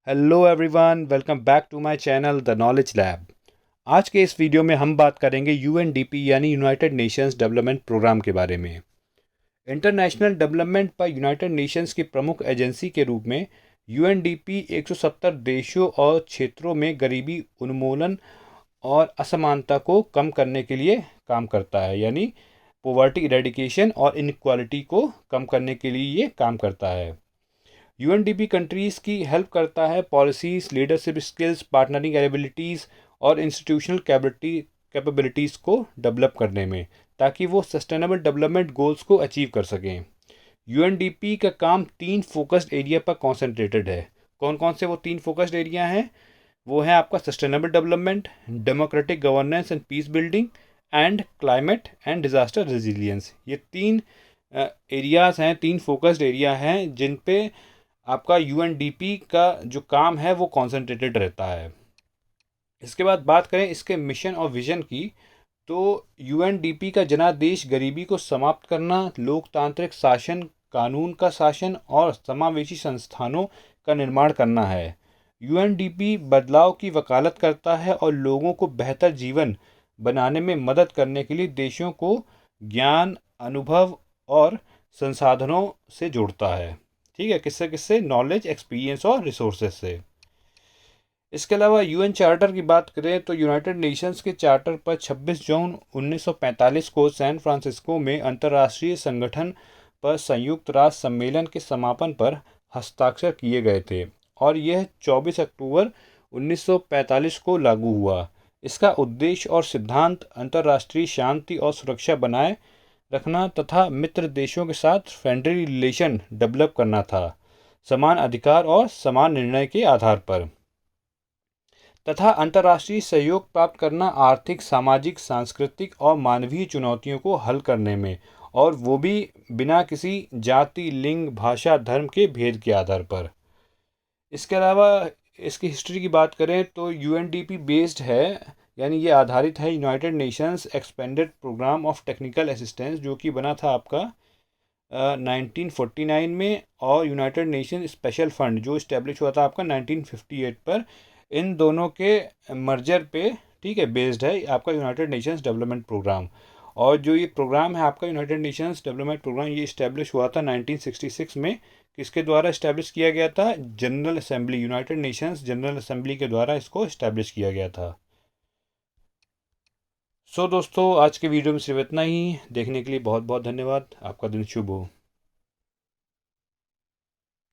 Hello everyone, welcome back to my channel the knowledge lab. आज के इस video में हम बात करेंगे यूएनडीपी यानी यूनाइटेड नेशंस डेवलपमेंट प्रोग्राम के बारे में। इंटरनेशनल डेवलपमेंट पर यूनाइटेड नेशंस की प्रमुख एजेंसी के रूप में यूएनडीपी 170 देशों और क्षेत्रों में गरीबी उन्मूलन और असमानता को कम करने के लिए काम करता है, यानी पोवर्टी इरेडिकेशन और इनइक्वालिटी को कम करने के लिए ये काम करता है। यूएनडीपी कंट्रीज़ की हेल्प करता है policies, leadership skills, partnering abilities और इंस्टीट्यूशनल कैपेबिलिटीज़ को डेवलप करने में, ताकि वो सस्टेनेबल डेवलपमेंट गोल्स को अचीव कर सकें। यूएनडीपी का काम 3 फोकस्ड एरिया पर कॉन्सेंट्रेटेड है। कौन कौन से वो 3 फोकस्ड एरिया हैं? वो है आपका sustainable development, democratic governance and peace building and climate and disaster resilience. ये 3 एरियाज़ हैं, 3 फोकस्ड एरिया हैं जिन पे आपका यूएनडीपी का जो काम है वो कॉन्सेंट्रेटेड रहता है। इसके बाद बात करें इसके मिशन और विजन की, तो यूएनडीपी का जनादेश गरीबी को समाप्त करना, लोकतांत्रिक शासन, कानून का शासन और समावेशी संस्थानों का निर्माण करना है। यूएनडीपी बदलाव की वकालत करता है और लोगों को बेहतर जीवन बनाने में मदद करने के लिए देशों को ज्ञान, अनुभव और संसाधनों से जोड़ता है। ठीक है, किससे किससे? नॉलेज, एक्सपीरियंस और रिसोर्सेज से। इसके अलावा यूएन चार्टर की बात करें तो यूनाइटेड नेशंस के चार्टर पर 26 जून 1945 को सैन फ्रांसिस्को में अंतर्राष्ट्रीय संगठन पर संयुक्त राष्ट्र सम्मेलन के समापन पर हस्ताक्षर किए गए थे और यह 24 अक्टूबर 1945 को लागू हुआ। इसका उद्देश्य और सिद्धांत अंतर्राष्ट्रीय शांति और सुरक्षा बनाए रखना तथा मित्र देशों के साथ फ्रेंडली रिलेशन डेवलप करना था, समान अधिकार और समान निर्णय के आधार पर, तथा अंतर्राष्ट्रीय सहयोग प्राप्त करना आर्थिक, सामाजिक, सांस्कृतिक और मानवीय चुनौतियों को हल करने में, और वो भी बिना किसी जाति, लिंग, भाषा, धर्म के भेद के आधार पर। इसके अलावा इसकी हिस्ट्री की बात करें तो यूएनडीपी बेस्ड है, यानी ये आधारित है United Nations expanded programme of technical assistance, जो कि बना था आपका 1949 में, और यूनाइटेड नेशन स्पेशल फंड जो इस्टेब्लिश हुआ था आपका 1958 पर। इन दोनों के मर्जर पे, ठीक है, बेस्ड है आपका यूनाइटेड नेशंस डेवलपमेंट प्रोग्राम। और जो ये प्रोग्राम है आपका यूनाइटेड नेशंस डेवलपमेंट प्रोग्राम, ये इस्टेब्लिश हुआ था 1966 में। किसके द्वारा इस्टेब्लिश किया गया था? General assembly, United Nations general assembly के द्वारा इसको इस्टेब्लिश किया गया था। दोस्तों, आज के वीडियो में सिर्फ इतना ही। देखने के लिए बहुत बहुत धन्यवाद। आपका दिन शुभ हो।